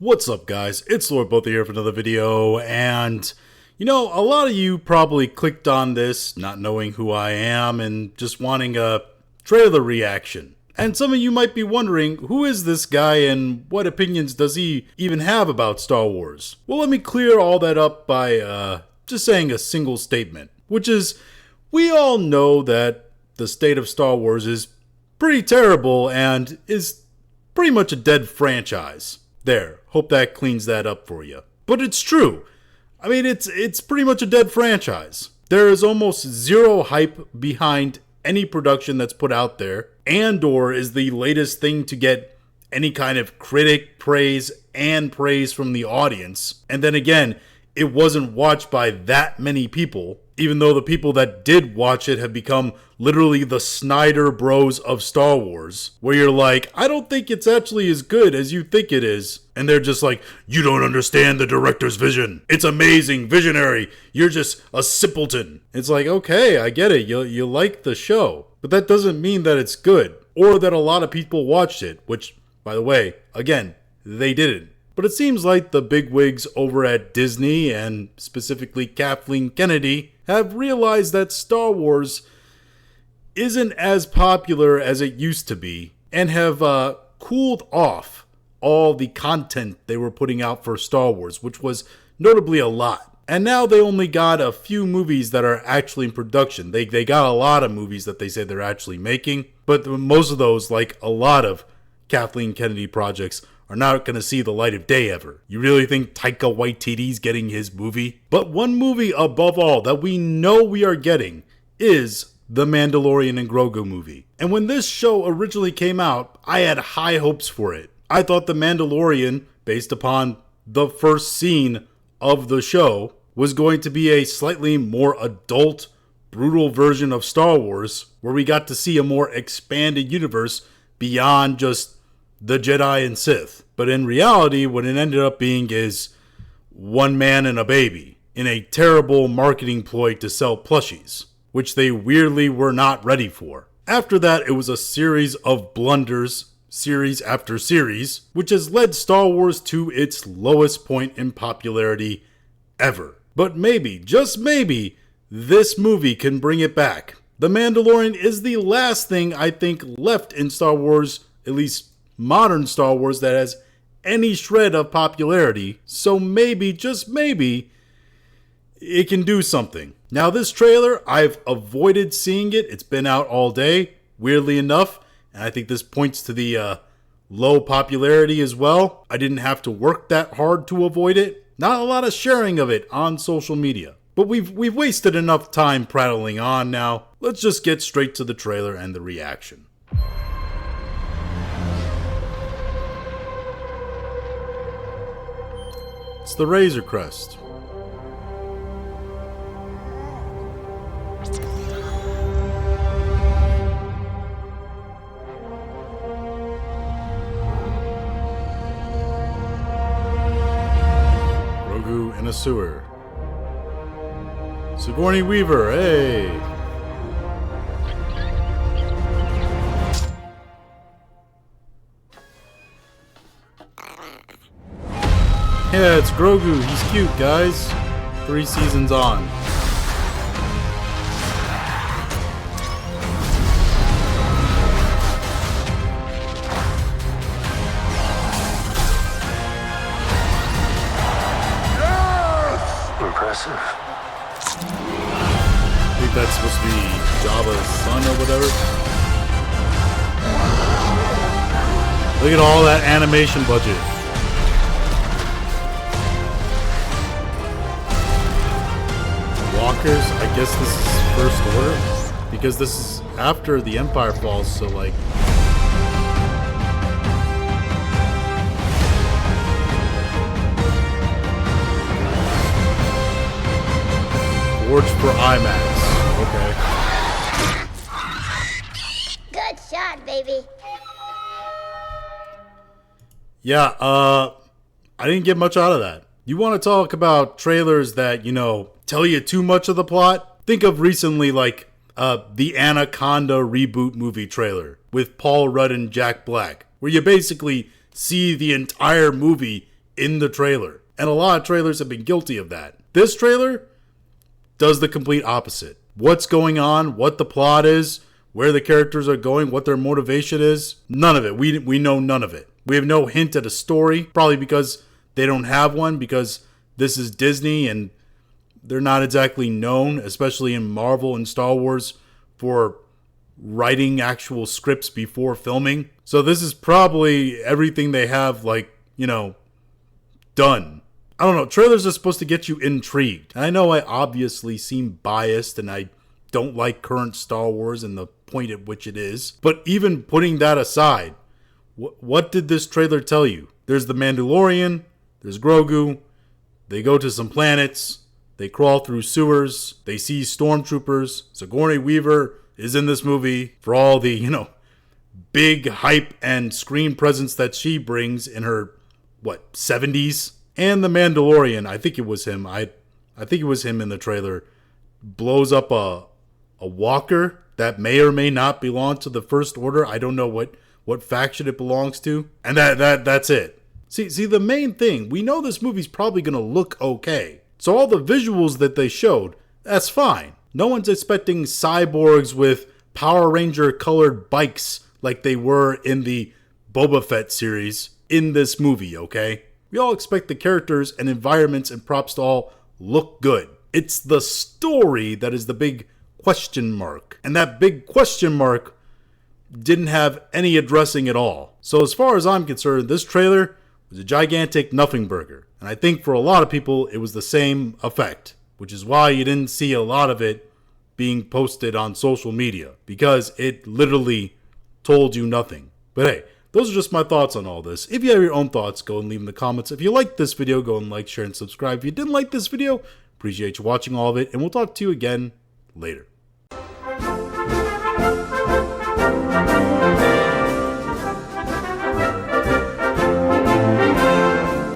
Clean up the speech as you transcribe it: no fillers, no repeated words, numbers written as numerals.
What's up, guys? It's Lord Both here for another video, and a lot of you probably clicked on this not knowing who I am and just wanting a trailer reaction. And some of you might be wondering, who is this guy and what opinions does he even have about Star Wars? Well, let me clear all that up by just saying a single statement, which is, we all know that the state of Star Wars is pretty terrible and is pretty much a dead franchise. There, hope that cleans that up for you. But it's true. I mean, it's pretty much a dead franchise. There is almost zero hype behind any production that's put out there. Andor is the latest thing to get any kind of critic praise and praise from the audience. And then again, it wasn't watched by that many people, even though the people that did watch it have become literally the Snyder Bros of Star Wars, where you're like, I don't think it's actually as good as you think it is. And they're just like, you don't understand the director's vision. It's amazing, visionary. You're just a simpleton. It's like, okay, I get it. You like the show. But that doesn't mean that it's good, or that a lot of people watched it, which, by the way, again, they didn't. But it seems like the bigwigs over at Disney, and specifically Kathleen Kennedy, have realized that Star Wars isn't as popular as it used to be, and have cooled off all the content they were putting out for Star Wars, which was notably a lot. And now they only got a few movies that are actually in production. They got a lot of movies that they say they're actually making, but most of those, like a lot of Kathleen Kennedy projects, are not going to see the light of day ever. You really think Taika Waititi's getting his movie? But one movie above all that we know we are getting is the Mandalorian and Grogu movie. And when this show originally came out, I had high hopes for it. I thought the Mandalorian, based upon the first scene of the show, was going to be a slightly more adult, brutal version of Star Wars, where we got to see a more expanded universe beyond just the Jedi and Sith. But in reality, what it ended up being is one man and a baby, in a terrible marketing ploy to sell plushies, which they weirdly were not ready for. After that, it was a series of blunders, series after series, which has led Star Wars to its lowest point in popularity ever. But maybe, just maybe, this movie can bring it back. The Mandalorian is the last thing I think left in Star Wars, at least modern Star Wars, that has any shred of popularity, so maybe, just maybe, it can do something. Now this trailer, I've avoided seeing it. It's been out all day, weirdly enough, and I think this points to the low popularity as well. I didn't have to work that hard to avoid it. Not a lot of sharing of it on social media. But we've wasted enough time prattling on now. Let's just get straight to the trailer and the reaction. It's the Razor Crest. Grogu in a sewer. Sigourney Weaver, hey! Yeah, it's Grogu. He's cute, guys. 3 seasons on. Yes! Impressive. I think that's supposed to be Jabba's son or whatever. Look at all that animation budget. Walkers, I guess this is First Order, because this is after the Empire falls, so like... Forged for IMAX, okay. Good shot, baby. Yeah, I didn't get much out of that. You want to talk about trailers that, tell you too much of the plot? Think of recently, like, the Anaconda reboot movie trailer with Paul Rudd and Jack Black, where you basically see the entire movie in the trailer. And a lot of trailers have been guilty of that. This trailer does the complete opposite. What's going on, what the plot is, where the characters are going, what their motivation is, none of it. We know none of it. We have no hint at a story, probably because they don't have one, because this is Disney and they're not exactly known, especially in Marvel and Star Wars, for writing actual scripts before filming. So this is probably everything they have, like, done. I don't know. Trailers are supposed to get you intrigued. And I know I obviously seem biased and I don't like current Star Wars and the point at which it is. But even putting that aside, what did this trailer tell you? There's the Mandalorian, there's Grogu, they go to some planets, they crawl through sewers, they see stormtroopers, Sigourney Weaver is in this movie for all the, big hype and screen presence that she brings in her, 70s? And the Mandalorian, I think it was him, I think it was him in the trailer, blows up a walker that may or may not belong to the First Order. I don't know what faction it belongs to. And that's it. See, the main thing, we know this movie's probably going to look okay. So all the visuals that they showed, that's fine. No one's expecting cyborgs with Power Ranger colored bikes like they were in the Boba Fett series in this movie, okay? We all expect the characters and environments and props to all look good. It's the story that is the big question mark. And that big question mark didn't have any addressing at all. So as far as I'm concerned, this trailer was a gigantic nothing burger. And I think for a lot of people, it was the same effect, which is why you didn't see a lot of it being posted on social media, because it literally told you nothing. But hey, those are just my thoughts on all this. If you have your own thoughts, go and leave them in the comments. If you liked this video, go and like, share, and subscribe. If you didn't like this video, appreciate you watching all of it, and we'll talk to you again later.